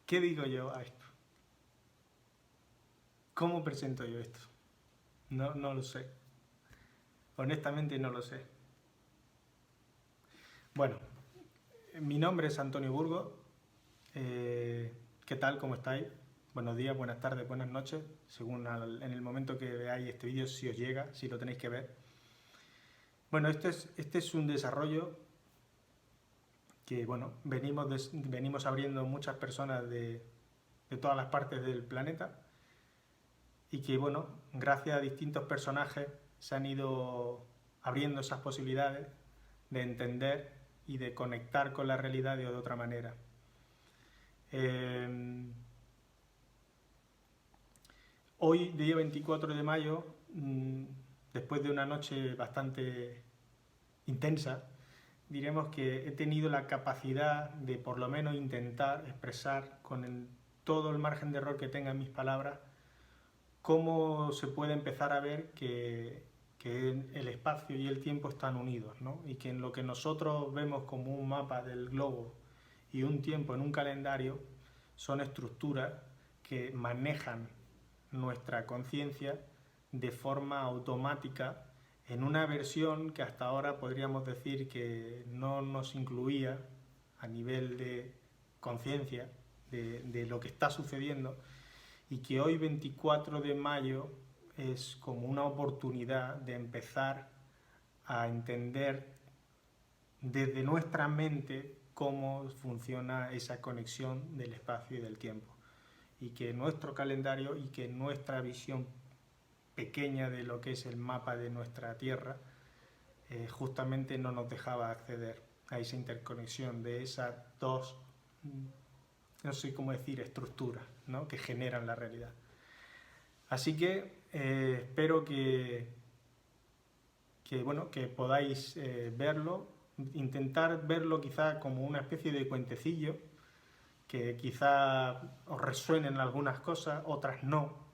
¿Qué digo yo a esto? ¿Cómo presento yo esto? No lo sé. Honestamente no lo sé. Bueno, mi nombre es Antonio Burgos. ¿Qué tal? ¿Cómo estáis? Buenos días, buenas tardes, buenas noches, según en el momento que veáis este vídeo, si os llega, si lo tenéis que ver. Bueno, este es un desarrollo que, bueno, venimos abriendo muchas personas de todas las partes del planeta y que, bueno, gracias a distintos personajes se han ido abriendo esas posibilidades de entender y de conectar con la realidad de otra manera. Hoy, día 24 de mayo, después de una noche bastante intensa, diremos que he tenido la capacidad de por lo menos intentar expresar con todo el margen de error que tenga en mis palabras cómo se puede empezar a ver que el espacio y el tiempo están unidos, ¿no? Y que en lo que nosotros vemos como un mapa del globo y un tiempo en un calendario son estructuras que manejan nuestra conciencia de forma automática en una versión que hasta ahora podríamos decir que no nos incluía a nivel de conciencia de lo que está sucediendo, y que hoy 24 de mayo es como una oportunidad de empezar a entender desde nuestra mente cómo funciona esa conexión del espacio y del tiempo, y que nuestro calendario y que nuestra visión pequeña de lo que es el mapa de nuestra Tierra justamente no nos dejaba acceder a esa interconexión de esas dos, no sé cómo decir, estructuras, ¿no?, que generan la realidad. Así que espero que podáis verlo, intentar verlo quizá como una especie de cuentecillo, que quizá os resuenen algunas cosas, otras no,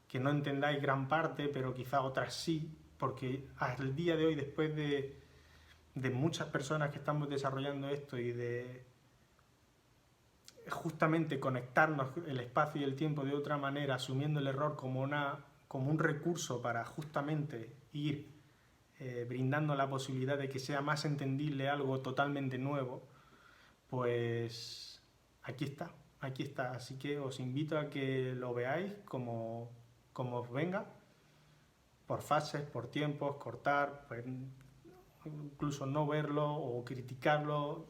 que no entendáis gran parte, pero quizá otras sí, porque al día de hoy, después de muchas personas que estamos desarrollando esto y de justamente conectarnos el espacio y el tiempo de otra manera, asumiendo el error como un recurso para justamente ir brindando la posibilidad de que sea más entendible algo totalmente nuevo, pues aquí está. Así que os invito a que lo veáis como os venga, por fases, por tiempos, cortar, pues, incluso no verlo o criticarlo.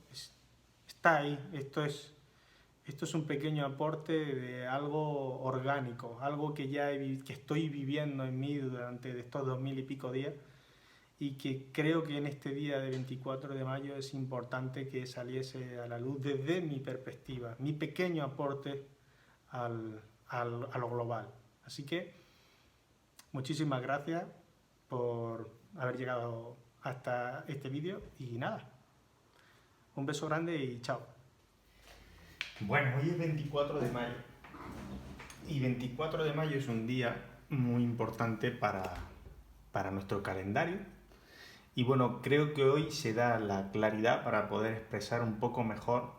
Está ahí. Esto es un pequeño aporte de algo orgánico, algo que que estoy viviendo en mí durante estos 2000 y pico días, y que creo que en este día de 24 de mayo es importante que saliese a la luz desde mi perspectiva, mi pequeño aporte a lo global. Así que muchísimas gracias por haber llegado hasta este vídeo y nada, un beso grande y chao. Bueno, hoy es 24 de mayo y 24 de mayo es un día muy importante para nuestro calendario, y bueno, creo que hoy se da la claridad para poder expresar un poco mejor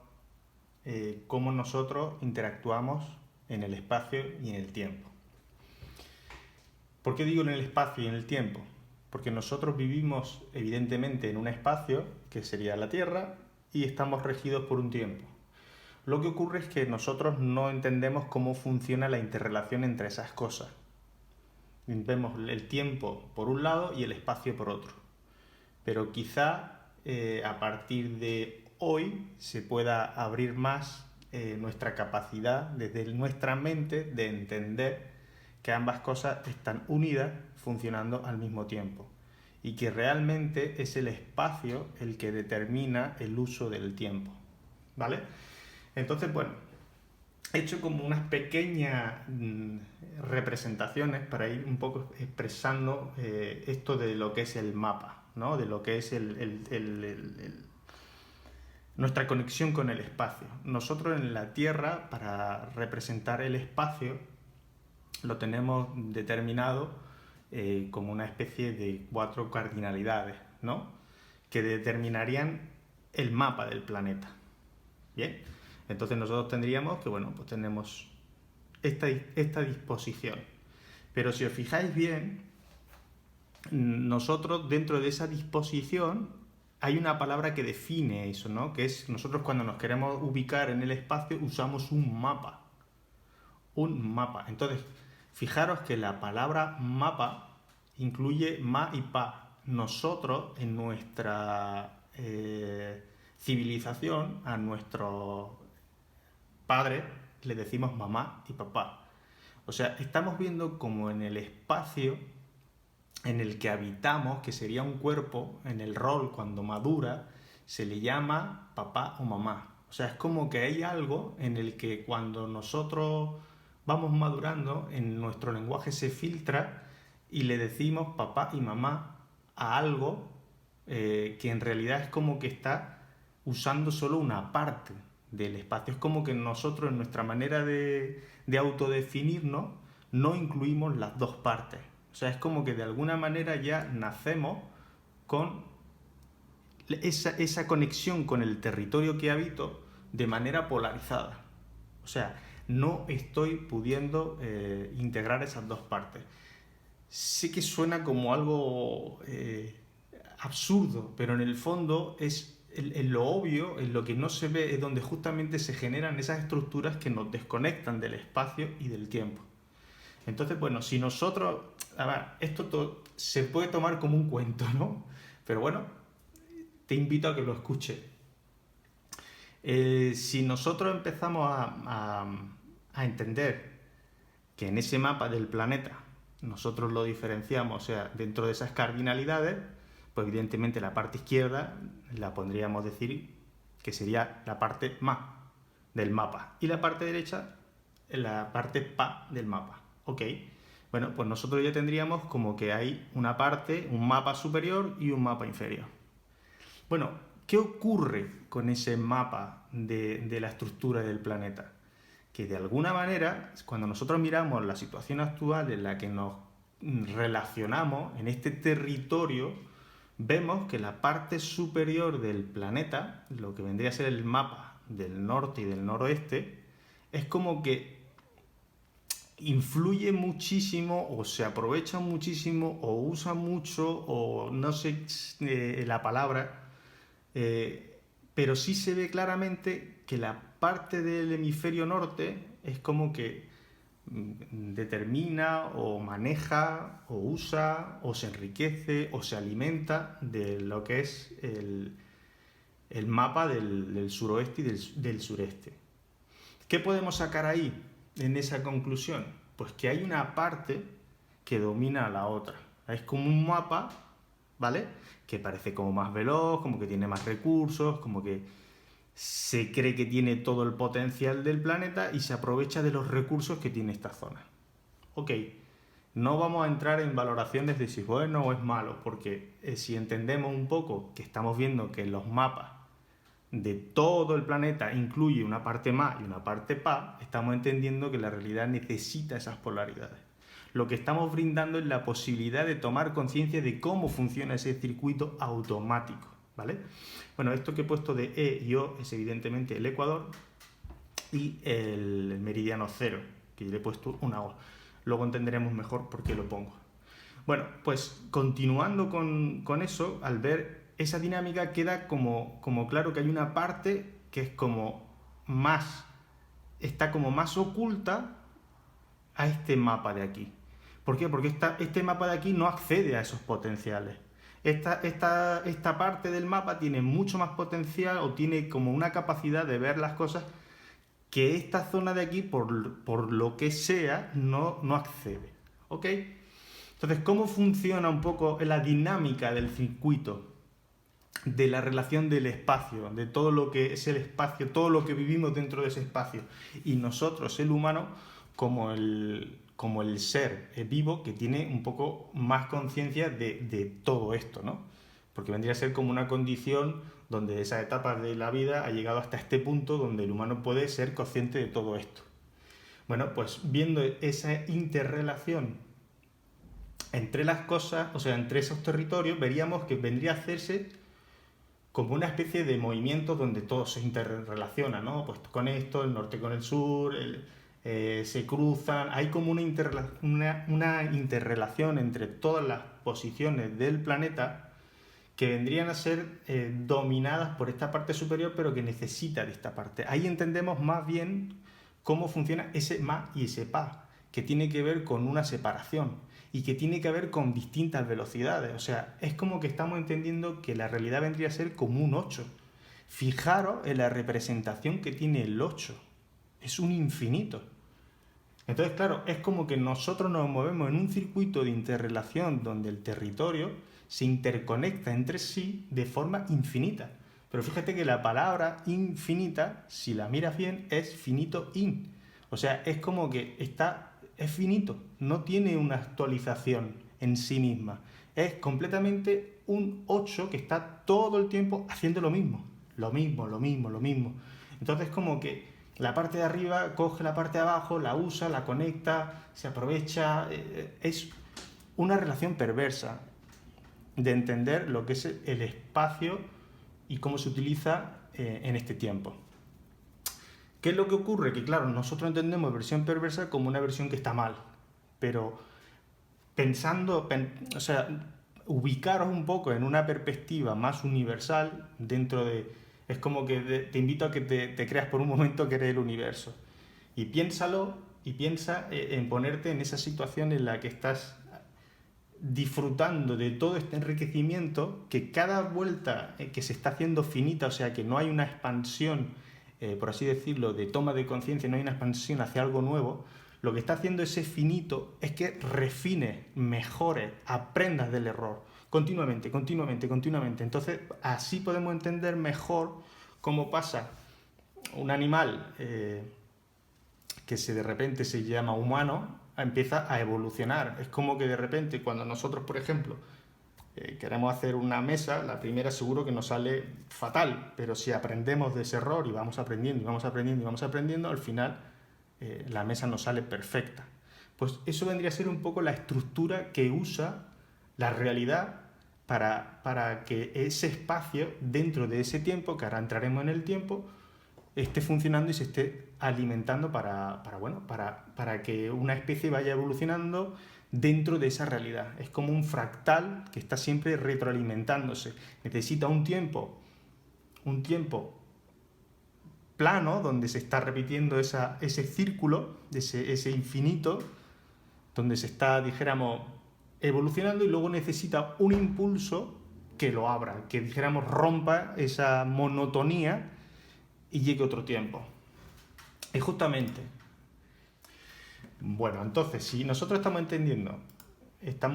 cómo nosotros interactuamos en el espacio y en el tiempo. ¿Por qué digo en el espacio y en el tiempo? Porque nosotros vivimos evidentemente en un espacio, que sería la Tierra, y estamos regidos por un tiempo. Lo que ocurre es que nosotros no entendemos cómo funciona la interrelación entre esas cosas. Vemos el tiempo por un lado y el espacio por otro. Pero quizá a partir de hoy se pueda abrir más nuestra capacidad desde nuestra mente de entender que ambas cosas están unidas, funcionando al mismo tiempo, y que realmente es el espacio el que determina el uso del tiempo, ¿vale? Entonces, bueno, he hecho como unas pequeñas representaciones para ir un poco expresando esto de lo que es el mapa, ¿no?, de lo que es nuestra conexión con el espacio. Nosotros en la Tierra, para representar el espacio, lo tenemos determinado como una especie de 4 cardinalidades, ¿no?, que determinarían el mapa del planeta. Bien, Entonces nosotros tendríamos que, bueno, pues tenemos esta disposición. Pero si os fijáis bien, nosotros dentro de esa disposición hay una palabra que define eso, ¿no? Que es, nosotros cuando nos queremos ubicar en el espacio usamos un mapa. Un mapa. Entonces, fijaros que la palabra mapa incluye ma y pa. Nosotros, en nuestra civilización, a nuestros padres le decimos mamá y papá. O sea, estamos viendo como en el espacio en el que habitamos, que sería un cuerpo, en el rol cuando madura, se le llama papá o mamá. O sea, es como que hay algo en el que cuando nosotros vamos madurando, en nuestro lenguaje se filtra y le decimos papá y mamá a algo que en realidad es como que está usando solo una parte del espacio. Es como que nosotros en nuestra manera de autodefinirnos no incluimos las dos partes. O sea, es como que de alguna manera ya nacemos con esa conexión con el territorio que habito de manera polarizada. O sea, no estoy pudiendo integrar esas dos partes. Sé que suena como algo absurdo, pero en el fondo es en lo obvio, en lo que no se ve, es donde justamente se generan esas estructuras que nos desconectan del espacio y del tiempo. Entonces, bueno, si nosotros... A ver, esto se puede tomar como un cuento, ¿no? Pero bueno, te invito a que lo escuches. Si nosotros empezamos a entender que en ese mapa del planeta nosotros lo diferenciamos, o sea, dentro de esas cardinalidades, pues evidentemente la parte izquierda la pondríamos decir que sería la parte ma del mapa y la parte derecha la parte pa del mapa. ¿Ok? Bueno, pues nosotros ya tendríamos como que hay una parte, un mapa superior y un mapa inferior. Bueno, ¿qué ocurre con ese mapa de la estructura del planeta? Que de alguna manera, cuando nosotros miramos la situación actual en la que nos relacionamos en este territorio, vemos que la parte superior del planeta, lo que vendría a ser el mapa del norte y del noroeste, es como que influye muchísimo o se aprovecha muchísimo o usa mucho o no sé la palabra, pero sí se ve claramente que la parte del hemisferio norte es como que determina o maneja o usa o se enriquece o se alimenta de lo que es el mapa del suroeste y del sureste. ¿Qué podemos sacar ahí en esa conclusión? Pues que hay una parte que domina a la otra. Es como un mapa, ¿vale? Que parece como más veloz, como que tiene más recursos, como que se cree que tiene todo el potencial del planeta y se aprovecha de los recursos que tiene esta zona. Ok, no vamos a entrar en valoraciones de si es bueno o es malo, porque si entendemos un poco que estamos viendo que los mapas de todo el planeta incluye una parte ma y una parte pa, estamos entendiendo que la realidad necesita esas polaridades. Lo que estamos brindando es la posibilidad de tomar conciencia de cómo funciona ese circuito automático, ¿vale? Bueno, esto que he puesto de E y O es evidentemente el ecuador y el meridiano cero, que yo le he puesto una O. Luego entenderemos mejor por qué lo pongo. Bueno, pues continuando con eso, al ver esa dinámica queda como claro que hay una parte que es como más, está como más oculta a este mapa de aquí. ¿Por qué? Porque este mapa de aquí no accede a esos potenciales. Esta parte del mapa tiene mucho más potencial o tiene como una capacidad de ver las cosas que esta zona de aquí, por lo que sea, no accede. ¿Ok? Entonces, ¿cómo funciona un poco la dinámica del circuito? De la relación del espacio, de todo lo que es el espacio, todo lo que vivimos dentro de ese espacio. Y nosotros, el humano, como el ser vivo que tiene un poco más conciencia de todo esto, ¿no? Porque vendría a ser como una condición donde esa etapa de la vida ha llegado hasta este punto donde el humano puede ser consciente de todo esto. Bueno, pues viendo esa interrelación entre las cosas, o sea, entre esos territorios, veríamos que vendría a hacerse como una especie de movimiento donde todo se interrelaciona, ¿no? Pues con esto, el norte con el sur, se cruzan, hay como una interrelación entre todas las posiciones del planeta que vendrían a ser dominadas por esta parte superior, pero que necesita de esta parte. Ahí entendemos más bien cómo funciona ese ma y ese pa, que tiene que ver con una separación y que tiene que ver con distintas velocidades. O sea, es como que estamos entendiendo que la realidad vendría a ser como un 8. Fijaros en la representación que tiene el 8. Es un infinito. Entonces, claro, es como que nosotros nos movemos en un circuito de interrelación donde el territorio se interconecta entre sí de forma infinita. Pero fíjate que la palabra infinita, si la miras bien, es finito in. O sea, es como que es finito, no tiene una actualización en sí misma. Es completamente un 8 que está todo el tiempo haciendo lo mismo. Lo mismo, lo mismo, lo mismo. Entonces, como que la parte de arriba coge la parte de abajo, la usa, la conecta, se aprovecha. Es una relación perversa de entender lo que es el espacio y cómo se utiliza en este tiempo. ¿Qué es lo que ocurre? Que claro, nosotros entendemos versión perversa como una versión que está mal, pero o sea, ubicaros un poco en una perspectiva más universal dentro de... Es como que te invito a que te creas por un momento que eres el universo. Y piénsalo y piensa en ponerte en esa situación en la que estás disfrutando de todo este enriquecimiento, que cada vuelta que se está haciendo finita, o sea que no hay una expansión, por así decirlo, de toma de conciencia, no hay una expansión hacia algo nuevo, lo que está haciendo ese finito es que refines, mejores, aprendas del error, continuamente, continuamente, continuamente. Entonces así podemos entender mejor cómo pasa un animal que de repente se llama humano, empieza a evolucionar. Es como que de repente cuando nosotros, por ejemplo, queremos hacer una mesa, la primera seguro que nos sale fatal, pero si aprendemos de ese error y vamos aprendiendo y vamos aprendiendo y vamos aprendiendo, al final la mesa nos sale perfecta. Pues eso vendría a ser un poco la estructura que usa la realidad para que ese espacio dentro de ese tiempo, que ahora entraremos en el tiempo, esté funcionando y se esté alimentando para que una especie vaya evolucionando dentro de esa realidad. Es como un fractal que está siempre retroalimentándose. Necesita un tiempo plano donde se está repitiendo ese círculo, ese infinito, donde se está, dijéramos, evolucionando, y luego necesita un impulso que lo abra, que, dijéramos, rompa esa monotonía y llegue otro tiempo. Y justamente, bueno, entonces, si nosotros estamos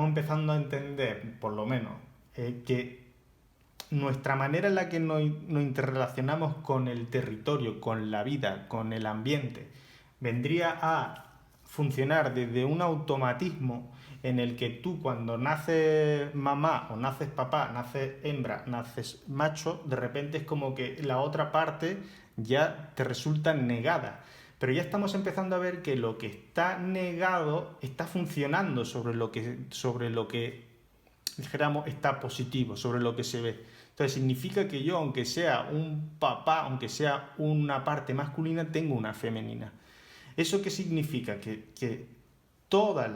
empezando a entender, por lo menos, que nuestra manera en la que nos interrelacionamos con el territorio, con la vida, con el ambiente, vendría a funcionar desde un automatismo en el que tú, cuando naces mamá o naces papá, naces hembra, naces macho, de repente es como que la otra parte ya te resulta negada. Pero ya estamos empezando a ver que lo que está negado está funcionando sobre lo que dijéramos está positivo, sobre lo que se ve. Entonces significa que yo, aunque sea un papá, aunque sea una parte masculina, tengo una femenina. ¿Eso qué significa? Que todos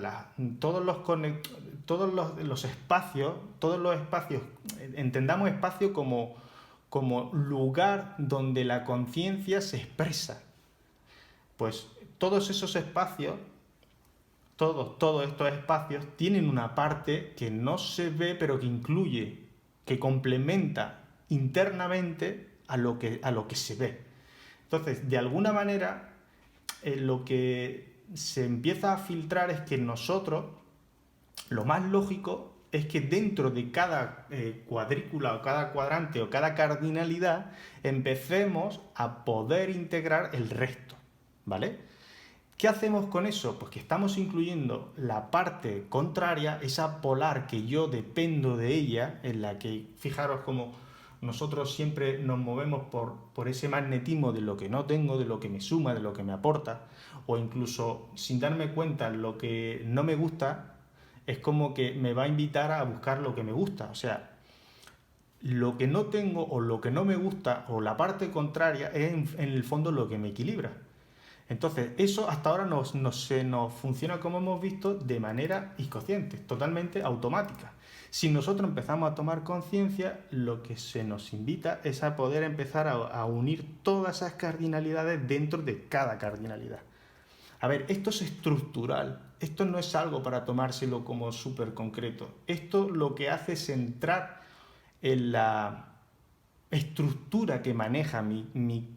los espacios, entendamos espacio como lugar donde la conciencia se expresa. Pues todos esos espacios, todos estos espacios tienen una parte que no se ve, pero que incluye, que complementa internamente a lo que se ve. Entonces, de alguna manera, lo que se empieza a filtrar es que nosotros, lo más lógico es que dentro de cada cuadrícula o cada cuadrante o cada cardinalidad empecemos a poder integrar el resto, ¿vale? ¿Qué hacemos con eso? Pues que estamos incluyendo la parte contraria, esa polar que yo dependo de ella, en la que, fijaros cómo nosotros siempre nos movemos por ese magnetismo de lo que no tengo, de lo que me suma, de lo que me aporta, o incluso sin darme cuenta lo que no me gusta, es como que me va a invitar a buscar lo que me gusta. O sea, lo que no tengo o lo que no me gusta o la parte contraria es en el fondo lo que me equilibra. Entonces, eso hasta ahora nos funciona, como hemos visto, de manera inconsciente, totalmente automática. Si nosotros empezamos a tomar conciencia, lo que se nos invita es a poder empezar a unir todas esas cardinalidades dentro de cada cardinalidad. A ver, esto es estructural, esto no es algo para tomárselo como súper concreto. Esto lo que hace es entrar en la estructura que maneja mi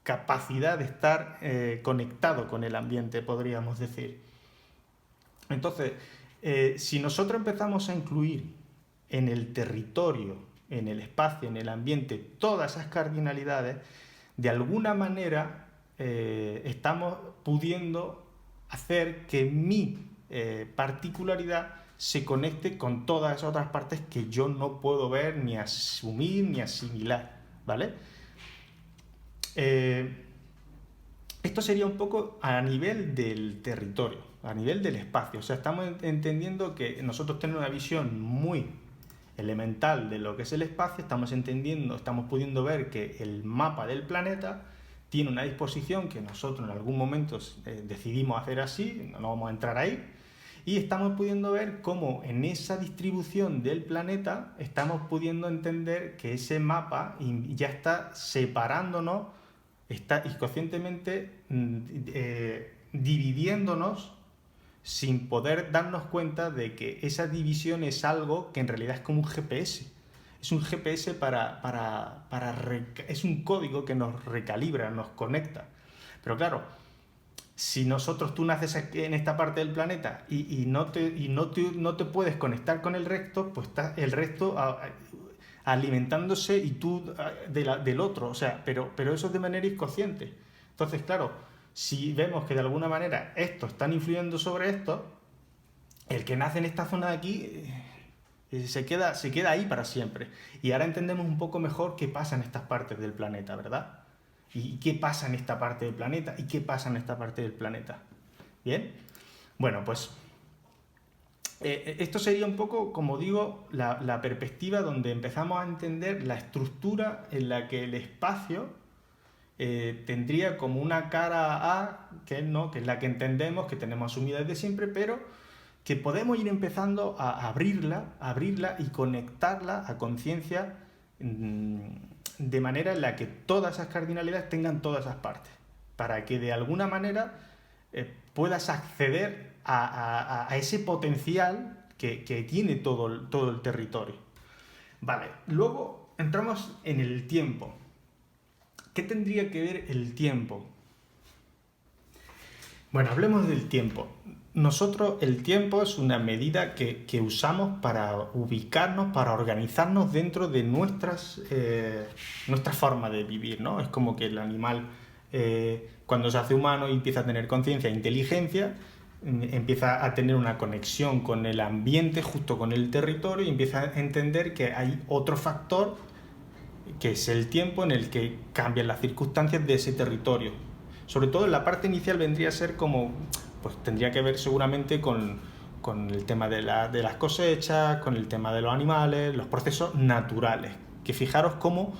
capacidad de estar conectado con el ambiente, podríamos decir. Entonces, si nosotros empezamos a incluir en el territorio, en el espacio, en el ambiente, todas esas cardinalidades, de alguna manera estamos pudiendo hacer que mi particularidad se conecte con todas esas otras partes que yo no puedo ver, ni asumir, ni asimilar, ¿vale? Esto sería un poco a nivel del territorio, a nivel del espacio. O sea, estamos entendiendo que nosotros tenemos una visión muy elemental de lo que es el espacio, estamos pudiendo ver que el mapa del planeta tiene una disposición que nosotros en algún momento decidimos hacer así, no vamos a entrar ahí, y estamos pudiendo ver cómo en esa distribución del planeta estamos pudiendo entender que ese mapa ya está separándonos, está inconscientemente dividiéndonos sin poder darnos cuenta de que esa división es algo que en realidad es como un GPS. Es un GPS es un código que nos recalibra, nos conecta. Pero claro, si tú naces en esta parte del planeta y no te puedes conectar con el resto, pues está el resto alimentándose y tú del otro. O sea, pero eso es de manera inconsciente. Entonces, claro, si vemos que de alguna manera estos están influyendo sobre esto, el que nace en esta zona de aquí se queda ahí para siempre. Y ahora entendemos un poco mejor qué pasa en estas partes del planeta, ¿verdad? Y qué pasa en esta parte del planeta y qué pasa en esta parte del planeta. ¿Bien? Bueno, pues esto sería un poco, como digo, la perspectiva donde empezamos a entender la estructura en la que el espacio tendría como una cara A, que es la que entendemos, que tenemos asumida desde siempre, pero que podemos ir empezando a abrirla y conectarla a conciencia de manera en la que todas esas cardinalidades tengan todas esas partes, para que de alguna manera puedas acceder a ese potencial que tiene todo el territorio. Vale, luego entramos en el tiempo. ¿Qué tendría que ver el tiempo? Bueno, hablemos del tiempo. Nosotros, el tiempo es una medida que usamos para ubicarnos, para organizarnos dentro de nuestra forma de vivir, ¿no? Es como que el animal, cuando se hace humano y empieza a tener conciencia e inteligencia, empieza a tener una conexión con el ambiente, justo con el territorio, y empieza a entender que hay otro factor, que es el tiempo, en el que cambian las circunstancias de ese territorio. Sobre todo en la parte inicial vendría a ser como, pues tendría que ver seguramente con el tema de las cosechas, con el tema de los animales, los procesos naturales. Que fijaros cómo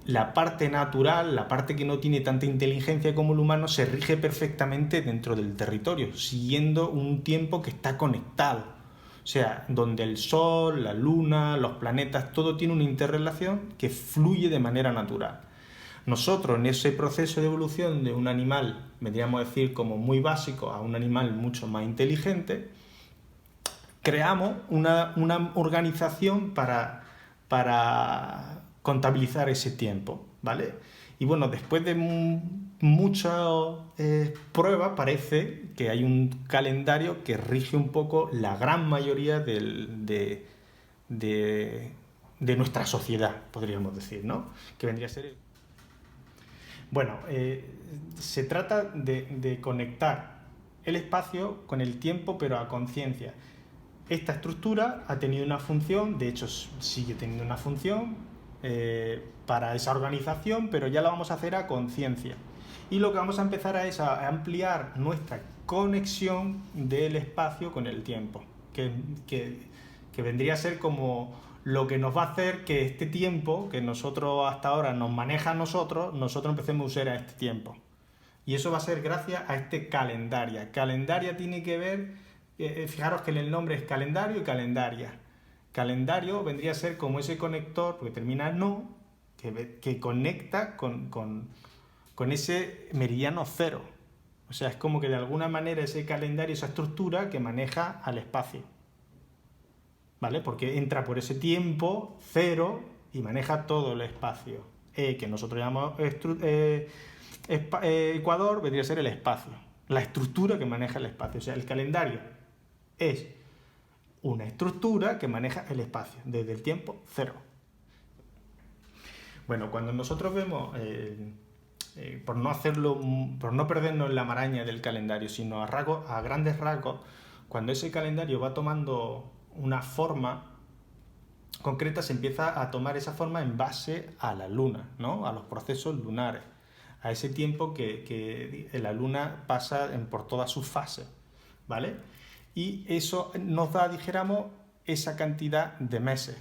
la parte natural, la parte que no tiene tanta inteligencia como el humano, se rige perfectamente dentro del territorio, siguiendo un tiempo que está conectado. O sea, donde el Sol, la Luna, los planetas, todo tiene una interrelación que fluye de manera natural. Nosotros, en ese proceso de evolución de un animal, vendríamos a decir como muy básico, a un animal mucho más inteligente, creamos una organización para contabilizar ese tiempo, ¿vale? Y bueno, después de muchas pruebas, parece que hay un calendario que rige un poco la gran mayoría de nuestra sociedad, podríamos decir, ¿no? Que vendría a ser... Bueno, se trata de conectar el espacio con el tiempo, pero a conciencia. Esta estructura ha tenido una función, de hecho sigue teniendo una función para esa organización, pero ya la vamos a hacer a conciencia. Y lo que vamos a empezar es a ampliar nuestra conexión del espacio con el tiempo, que vendría a ser como lo que nos va a hacer que este tiempo, que nosotros hasta ahora nos maneja a nosotros empecemos a usar a este tiempo. Y eso va a ser gracias a este calendaria. Calendaria tiene que ver, fijaros que el nombre es calendario y calendaria. Calendario vendría a ser como ese conector, porque termina en no, que conecta con ese meridiano cero. O sea, es como que de alguna manera ese calendario, esa estructura que maneja al espacio. ¿Vale? Porque entra por ese tiempo cero y maneja todo el espacio. Que nosotros llamamos Ecuador, vendría a ser el espacio. La estructura que maneja el espacio. O sea, el calendario es una estructura que maneja el espacio, desde el tiempo cero. Bueno, cuando nosotros vemos, por no perdernos en la maraña del calendario, sino a grandes rasgos, cuando ese calendario va tomando una forma concreta, se empieza a tomar esa forma en base a la luna, ¿no? A los procesos lunares, a ese tiempo que la luna pasa por todas sus fases, ¿vale? Y eso nos da, dijéramos, esa cantidad de meses,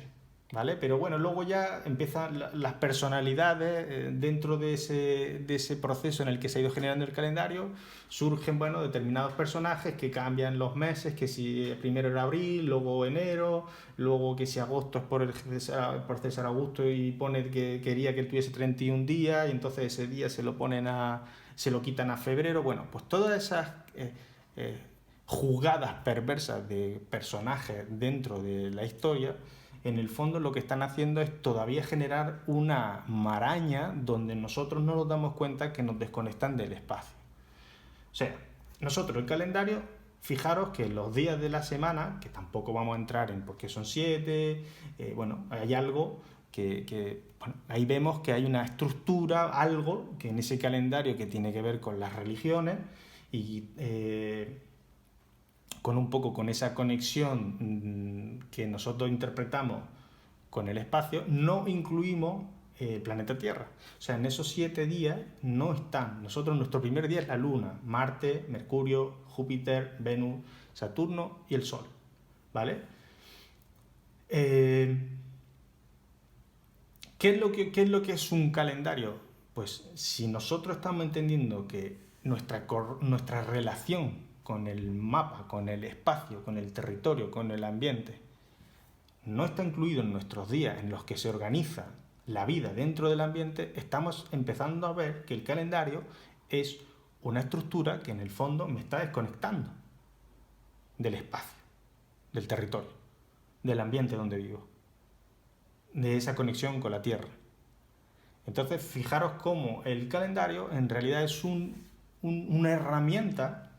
¿vale? Pero bueno, luego ya empiezan las personalidades dentro de ese proceso en el que se ha ido generando el calendario. Surgen, bueno, determinados personajes que cambian los meses, que si primero era abril, luego enero, luego que si agosto es por César Augusto y pone que quería que él tuviese 31 días y entonces ese día se lo quitan a febrero. Bueno, pues todas esas jugadas perversas de personajes dentro de la historia, en el fondo lo que están haciendo es todavía generar una maraña donde nosotros no nos damos cuenta que nos desconectan del espacio. O sea, nosotros el calendario, fijaros que los días de la semana, que tampoco vamos a entrar en por qué son 7, bueno, hay algo bueno, ahí vemos que hay una estructura, algo que en ese calendario que tiene que ver con las religiones y con un poco con esa conexión que nosotros interpretamos con el espacio, no incluimos el planeta Tierra. O sea, en esos 7 días no están. Nuestro primer día es la Luna, Marte, Mercurio, Júpiter, Venus, Saturno y el Sol, ¿vale? ¿Qué es lo que es un calendario? Pues si nosotros estamos entendiendo que nuestra relación con el mapa, con el espacio, con el territorio, con el ambiente, no está incluido en nuestros días en los que se organiza la vida dentro del ambiente, estamos empezando a ver que el calendario es una estructura que en el fondo me está desconectando del espacio, del territorio, del ambiente donde vivo, de esa conexión con la Tierra. Entonces, fijaros cómo el calendario en realidad es una herramienta,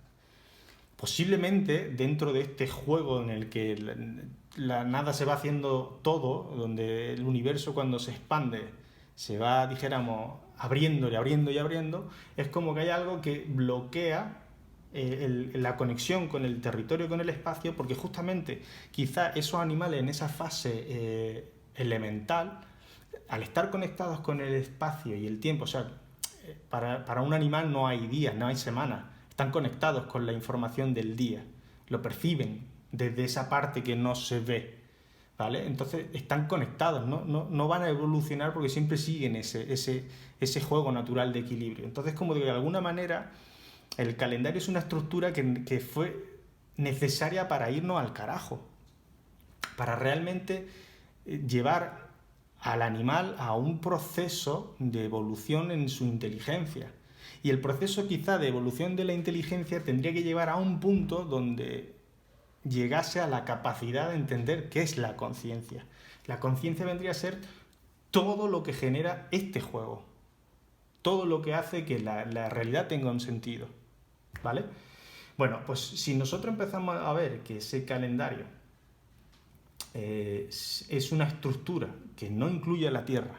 posiblemente dentro de este juego en el que la nada se va haciendo todo, donde el universo cuando se expande se va, dijéramos, abriendo y abriendo y abriendo, es como que hay algo que bloquea la conexión con el territorio, con el espacio, porque justamente quizá esos animales en esa fase elemental, al estar conectados con el espacio y el tiempo, o sea, para un animal no hay días, no hay semanas, están conectados con la información del día, lo perciben desde esa parte que no se ve, ¿vale? Entonces están conectados, no van a evolucionar porque siempre siguen ese juego natural de equilibrio. Entonces, como de alguna manera, el calendario es una estructura que fue necesaria para irnos al carajo, para realmente llevar al animal a un proceso de evolución en su inteligencia. Y el proceso quizá de evolución de la inteligencia tendría que llevar a un punto donde llegase a la capacidad de entender qué es la conciencia. La conciencia vendría a ser todo lo que genera este juego, todo lo que hace que la realidad tenga un sentido, ¿vale? Bueno, pues si nosotros empezamos a ver que ese calendario es una estructura que no incluye a la Tierra,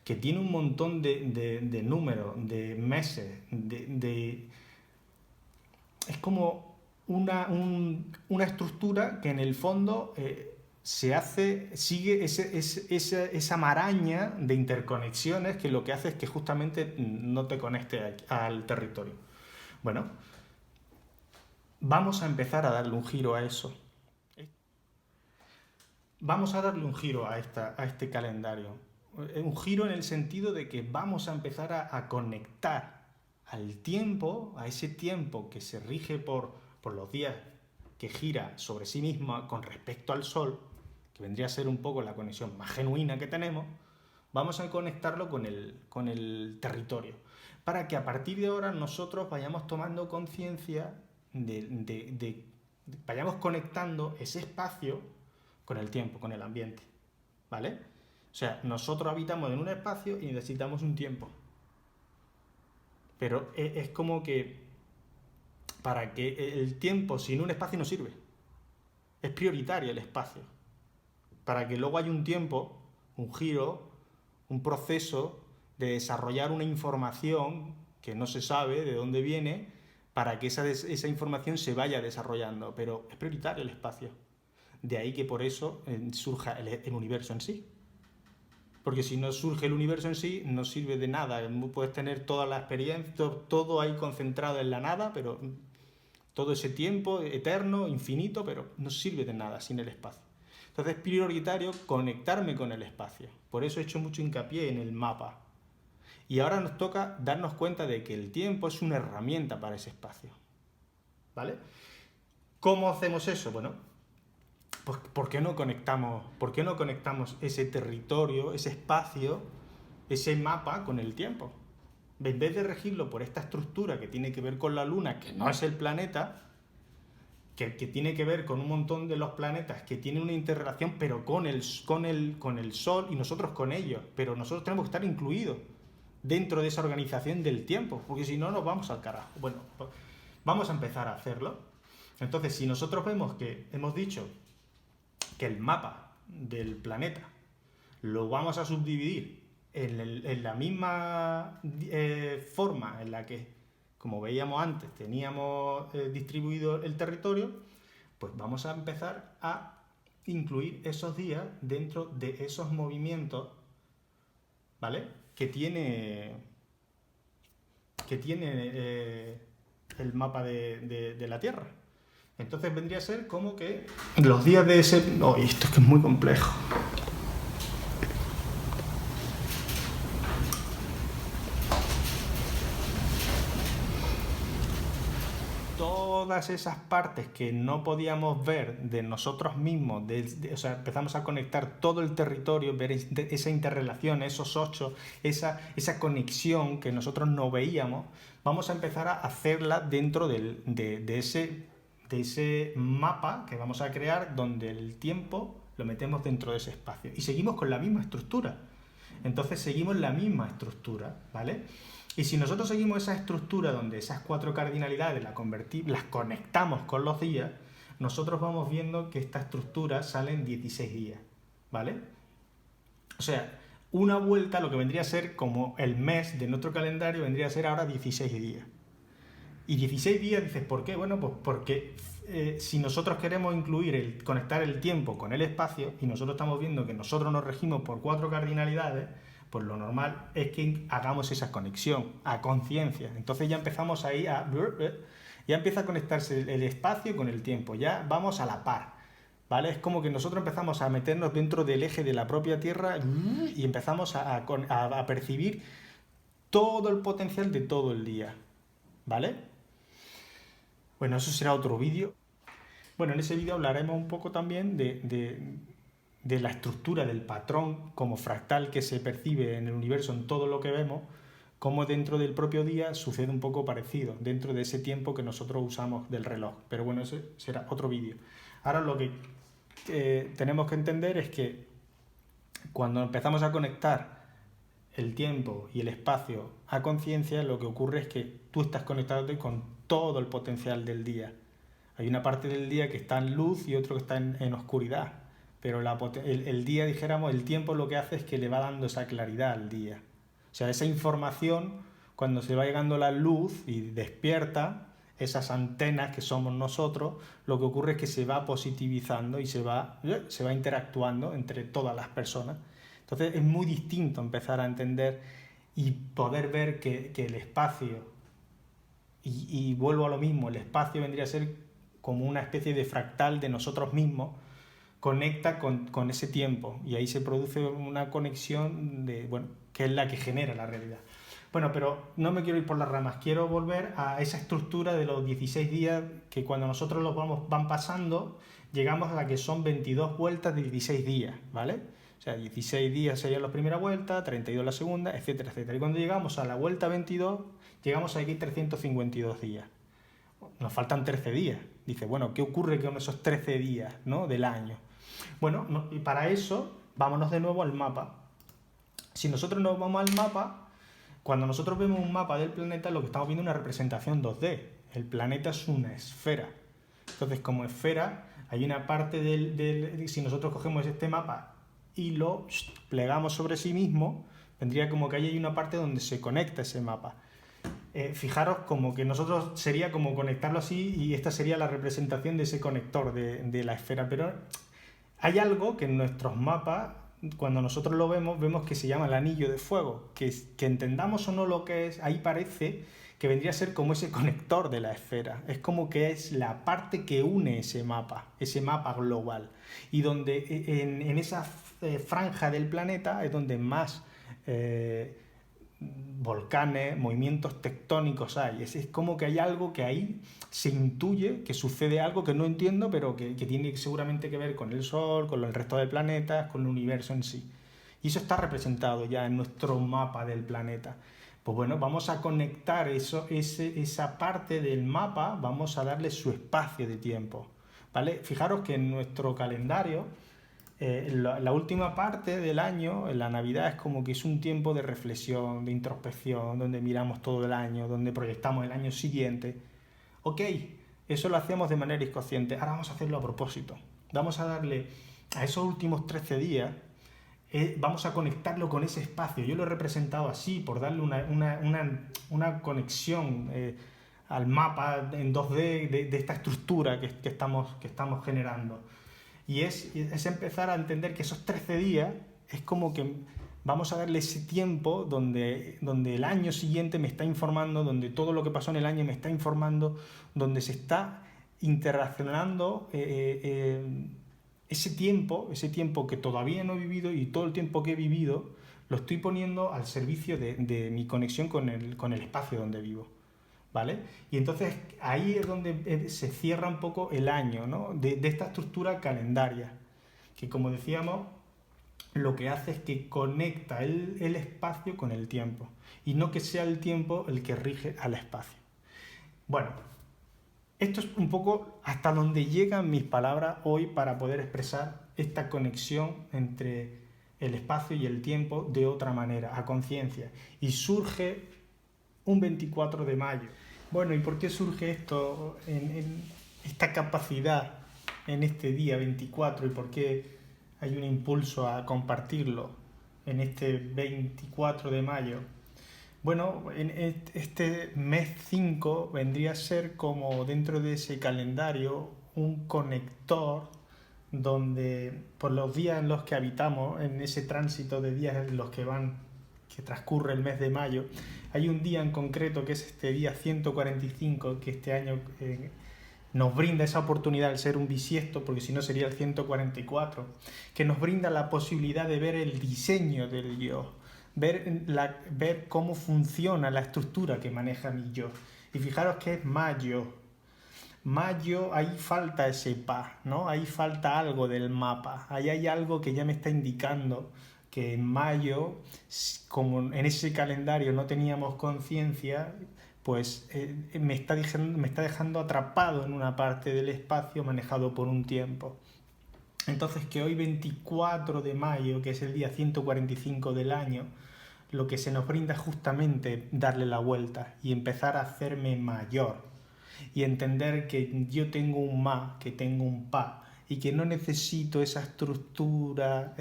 que tiene un montón de números, de meses, es como una estructura que en el fondo sigue esa maraña de interconexiones que lo que hace es que justamente no te conecte al territorio. Bueno, vamos a empezar a darle un giro a eso. vamos a darle un giro a este calendario. Un giro en el sentido de que vamos a empezar a conectar al tiempo, a ese tiempo que se rige por los días, que gira sobre sí mismo con respecto al Sol, que vendría a ser un poco la conexión más genuina que tenemos. Vamos a conectarlo con el territorio, para que a partir de ahora nosotros vayamos tomando conciencia vayamos conectando ese espacio con el tiempo, con el ambiente, ¿vale? O sea, nosotros habitamos en un espacio y necesitamos un tiempo. Pero es como que para que el tiempo sin un espacio no sirve. Es prioritario el espacio. Para que luego haya un tiempo, un giro, un proceso de desarrollar una información que no se sabe de dónde viene, para que esa información se vaya desarrollando. Pero es prioritario el espacio. De ahí que por eso surja el universo en sí. Porque si no surge el universo en sí, no sirve de nada. Puedes tener toda la experiencia, todo ahí concentrado en la nada, pero todo ese tiempo eterno, infinito, pero no sirve de nada sin el espacio. Entonces es prioritario conectarme con el espacio. Por eso he hecho mucho hincapié en el mapa. Y ahora nos toca darnos cuenta de que el tiempo es una herramienta para ese espacio. ¿Vale? ¿Cómo hacemos eso? Bueno, pues ¿por qué no conectamos ese territorio, ese espacio, ese mapa con el tiempo? En vez de regirlo por esta estructura que tiene que ver con la Luna, que no es el planeta, que tiene que ver con un montón de los planetas que tienen una interrelación, pero con el Sol y nosotros con ellos. Pero nosotros tenemos que estar incluidos dentro de esa organización del tiempo, porque si no nos vamos al carajo. Bueno, pues vamos a empezar a hacerlo. Entonces, si nosotros vemos que hemos dicho que el mapa del planeta lo vamos a subdividir en la misma forma en la que, como veíamos antes, teníamos distribuido el territorio, pues vamos a empezar a incluir esos días dentro de esos movimientos, ¿vale? Que tiene el mapa de la Tierra. Entonces vendría a ser como que los días de ese... No, esto es que es muy complejo. Todas esas partes que no podíamos ver de nosotros mismos, o sea, empezamos a conectar todo el territorio, ver esa interrelación, esos 8, esa conexión que nosotros no veíamos, vamos a empezar a hacerla dentro de ese mapa que vamos a crear, donde el tiempo lo metemos dentro de ese espacio. Y seguimos con la misma estructura. Entonces seguimos la misma estructura, ¿vale? Y si nosotros seguimos esa estructura donde esas 4 cardinalidades las conectamos con los días, nosotros vamos viendo que esta estructura sale en 16 días, ¿vale? O sea, una vuelta, lo que vendría a ser como el mes de nuestro calendario, vendría a ser ahora 16 días. Y 16 días, dices, ¿por qué? Bueno, pues porque si nosotros queremos conectar el tiempo con el espacio, y nosotros estamos viendo que nosotros nos regimos por 4 cardinalidades, pues lo normal es que hagamos esa conexión a conciencia. Entonces ya empezamos ahí ya empieza a conectarse el espacio con el tiempo, ya vamos a la par, ¿vale? Es como que nosotros empezamos a meternos dentro del eje de la propia Tierra y empezamos a percibir todo el potencial de todo el día, ¿vale? Bueno, eso será otro vídeo. Bueno, en ese vídeo hablaremos un poco también de la estructura del patrón como fractal que se percibe en el universo, en todo lo que vemos, cómo dentro del propio día sucede un poco parecido, dentro de ese tiempo que nosotros usamos del reloj. Pero bueno, ese será otro vídeo. Ahora lo que tenemos que entender es que cuando empezamos a conectar el tiempo y el espacio a conciencia, lo que ocurre es que tú estás conectándote con todo el potencial del día. Hay una parte del día que está en luz y otro que está en oscuridad. Pero el día, dijéramos, el tiempo lo que hace es que le va dando esa claridad al día. O sea, esa información, cuando se va llegando la luz y despierta, esas antenas que somos nosotros, lo que ocurre es que se va positivizando y se va interactuando entre todas las personas. Entonces es muy distinto empezar a entender y poder ver que el espacio, y vuelvo a lo mismo, el espacio vendría a ser como una especie de fractal de nosotros mismos, conecta con ese tiempo y ahí se produce una conexión que es la que genera la realidad. Bueno, pero no me quiero ir por las ramas, quiero volver a esa estructura de los 16 días que cuando nosotros los van pasando, llegamos a la que son 22 vueltas de 16 días, ¿vale? O sea, 16 días sería la primera vuelta, 32 la segunda, etcétera, etcétera. Y cuando llegamos a la vuelta 22, llegamos a aquí 352 días. Nos faltan 13 días. Dice, bueno, ¿qué ocurre con esos 13 días, ¿no?, del año? Bueno, y para eso, vámonos de nuevo al mapa. Si nosotros nos vamos al mapa, cuando nosotros vemos un mapa del planeta, lo que estamos viendo es una representación 2D. El planeta es una esfera. Entonces, como esfera, hay una parte si nosotros cogemos este mapa y lo plegamos sobre sí mismo, vendría como que ahí hay una parte donde se conecta ese mapa. Fijaros como que nosotros sería como conectarlo así y esta sería la representación de ese conector de la esfera. Pero hay algo que en nuestros mapas, cuando nosotros lo vemos que se llama el anillo de fuego, que entendamos o no lo que es, ahí parece que vendría a ser como ese conector de la esfera. Es como que es la parte que une ese mapa global. Y donde en esa franja del planeta es donde más volcanes, movimientos tectónicos hay. Es como que hay algo que ahí se intuye que sucede algo que no entiendo, pero que tiene seguramente que ver con el Sol, con el resto de planetas, con el universo en sí. Y eso está representado ya en nuestro mapa del planeta. Pues bueno, vamos a conectar esa parte del mapa, vamos a darle su espacio de tiempo, ¿vale? Fijaros que en nuestro calendario, la última parte del año, en la Navidad, es como que es un tiempo de reflexión, de introspección, donde miramos todo el año, donde proyectamos el año siguiente. Ok, eso lo hacemos de manera inconsciente, ahora vamos a hacerlo a propósito. Vamos a darle a esos últimos 13 días, vamos a conectarlo con ese espacio. Yo lo he representado así, por darle una conexión al mapa en 2D de esta estructura que estamos generando. Y es empezar a entender que esos 13 días es como que vamos a darle ese tiempo donde el año siguiente me está informando, donde todo lo que pasó en el año me está informando, donde se está interrelacionando ese tiempo que todavía no he vivido, y todo el tiempo que he vivido lo estoy poniendo al servicio de mi conexión con el espacio donde vivo, ¿vale? Y entonces ahí es donde se cierra un poco el año, ¿no?, de esta estructura calendaria, que como decíamos, lo que hace es que conecta el espacio con el tiempo, y no que sea el tiempo el que rige al espacio. Bueno, esto es un poco hasta donde llegan mis palabras hoy para poder expresar esta conexión entre el espacio y el tiempo de otra manera, a conciencia. Y surge un 24 de mayo. Bueno, ¿y por qué surge esto, en esta capacidad en este día 24? ¿Y por qué hay un impulso a compartirlo en este 24 de mayo? Bueno, en este mes 5 vendría a ser como dentro de ese calendario un conector donde por los días en los que habitamos, en ese tránsito de días en los que transcurre el mes de mayo, hay un día en concreto que es este día 145, que este año nos brinda esa oportunidad al ser un bisiesto, porque si no sería el 144, que nos brinda la posibilidad de ver el diseño del yo, ver cómo funciona la estructura que maneja mi yo. Y fijaros que es mayo. Mayo, ahí falta ese pa, ¿no? Ahí falta algo del mapa. Ahí hay algo que ya me está indicando que en mayo, como en ese calendario no teníamos conciencia, pues me está dejando atrapado en una parte del espacio manejado por un tiempo. Entonces, que hoy 24 de mayo, que es el día 145 del año, lo que se nos brinda es justamente darle la vuelta y empezar a hacerme mayor y entender que yo tengo un ma, que tengo un pa, y que no necesito esa estructura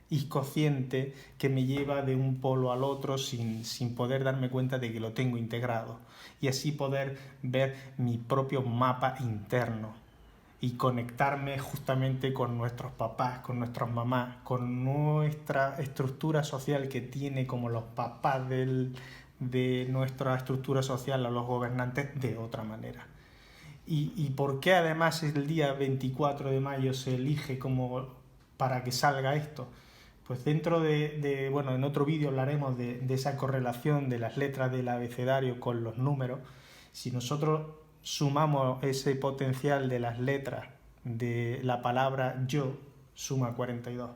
inconsciente que me lleva de un polo al otro sin poder darme cuenta de que lo tengo integrado, y así poder ver mi propio mapa interno y conectarme justamente con nuestros papás, con nuestras mamás, con nuestra estructura social que tiene como los papás de nuestra estructura social a los gobernantes de otra manera. y por qué además el día 24 de mayo se elige como para que salga esto. Pues dentro bueno, en otro vídeo hablaremos de esa correlación de las letras del abecedario con los números. Si nosotros sumamos ese potencial de las letras de la palabra yo, suma 42.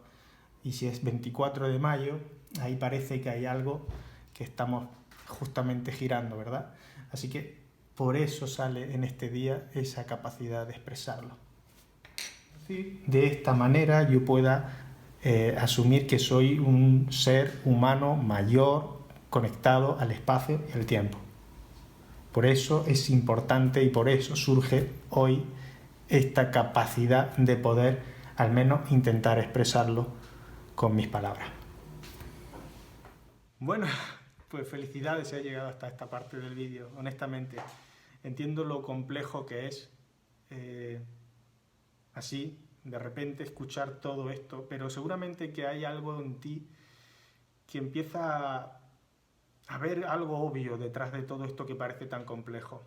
Y si es 24 de mayo, ahí parece que hay algo que estamos justamente girando, ¿verdad? Así que por eso sale en este día esa capacidad de expresarlo. De esta manera yo pueda asumir que soy un ser humano mayor conectado al espacio y al tiempo. Por eso es importante y por eso surge hoy esta capacidad de poder al menos intentar expresarlo con mis palabras. Bueno, pues felicidades si has llegado hasta esta parte del vídeo. Honestamente, entiendo lo complejo que es así, de repente, escuchar todo esto, pero seguramente que hay algo en ti que empieza a ver algo obvio detrás de todo esto que parece tan complejo.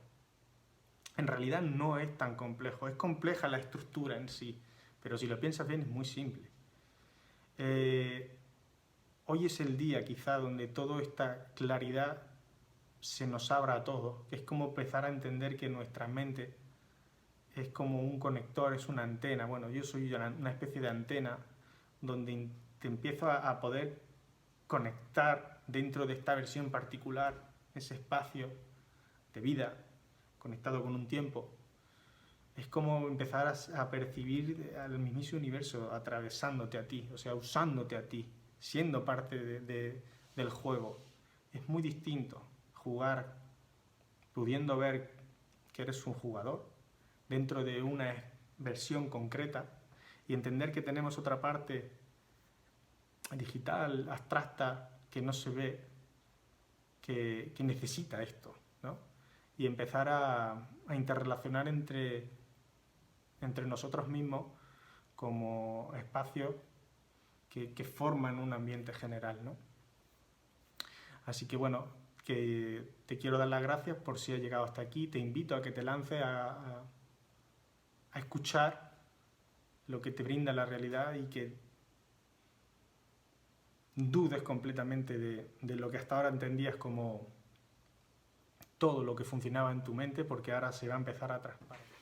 En realidad no es tan complejo, es compleja la estructura en sí, pero si lo piensas bien es muy simple. Hoy es el día quizá donde toda esta claridad se nos abra a todos, que es como empezar a entender que nuestra mente es como un conector, es una antena. Bueno, yo soy una especie de antena donde te empiezo a poder conectar dentro de esta versión particular, ese espacio de vida conectado con un tiempo. Es como empezar a percibir al mismísimo universo atravesándote a ti, o sea, usándote a ti, siendo parte del juego. Es muy distinto jugar pudiendo ver que eres un jugador dentro de una versión concreta y entender que tenemos otra parte digital, abstracta, que no se ve, que necesita esto, ¿no? Y empezar a interrelacionar entre nosotros mismos como espacios que forman un ambiente general, ¿no? Así que bueno, que te quiero dar las gracias por si has llegado hasta aquí. Te invito a que te lances a escuchar lo que te brinda la realidad y que dudes completamente de lo que hasta ahora entendías como todo lo que funcionaba en tu mente, porque ahora se va a empezar a transparentar.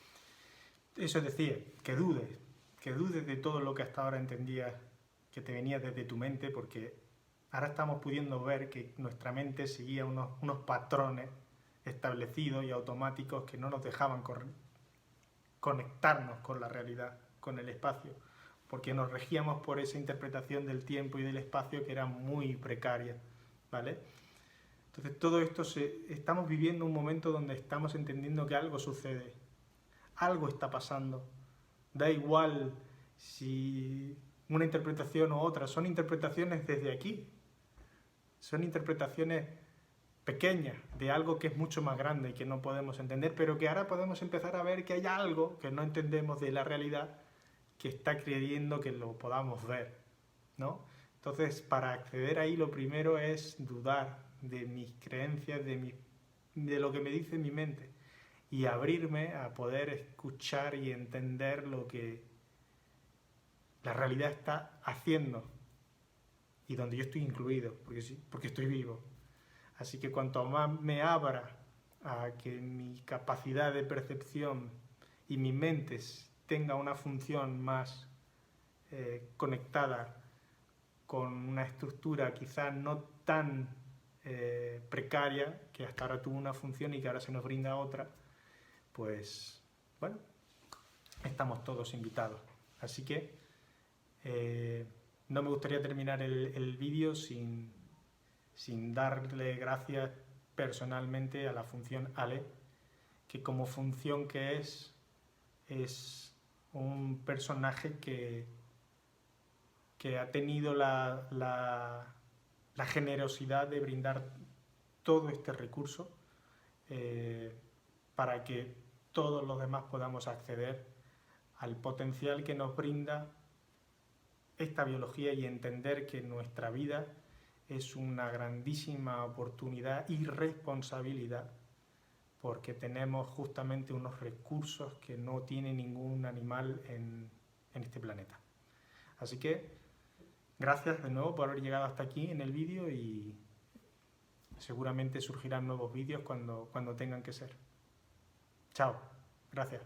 Eso es decir, que dudes de todo lo que hasta ahora entendías que te venía desde tu mente, porque ahora estamos pudiendo ver que nuestra mente seguía unos patrones establecidos y automáticos que no nos dejaban conectarnos con la realidad, con el espacio, porque nos regíamos por esa interpretación del tiempo y del espacio que era muy precaria, ¿vale? Entonces todo esto estamos viviendo un momento donde estamos entendiendo que algo sucede, algo está pasando, da igual si una interpretación u otra, son interpretaciones desde aquí, son interpretaciones pequeñas de algo que es mucho más grande y que no podemos entender, pero que ahora podemos empezar a ver que hay algo que no entendemos de la realidad que está queriendo que lo podamos ver, ¿no? Entonces, para acceder ahí, lo primero es dudar de mis creencias, de lo que me dice mi mente y abrirme a poder escuchar y entender lo que la realidad está haciendo y donde yo estoy incluido, porque estoy vivo. Así que cuanto más me abra a que mi capacidad de percepción y mi mente tenga una función más conectada con una estructura quizás no tan precaria, que hasta ahora tuvo una función y que ahora se nos brinda otra, pues bueno, estamos todos invitados. Así que no me gustaría terminar el vídeo sin darle gracias personalmente a la función Ale, que como función que es un personaje que ha tenido la generosidad de brindar todo este recurso para que todos los demás podamos acceder al potencial que nos brinda esta biología y entender que nuestra vida es una grandísima oportunidad y responsabilidad porque tenemos justamente unos recursos que no tiene ningún animal en este planeta. Así que gracias de nuevo por haber llegado hasta aquí en el vídeo y seguramente surgirán nuevos vídeos cuando tengan que ser. Chao, gracias.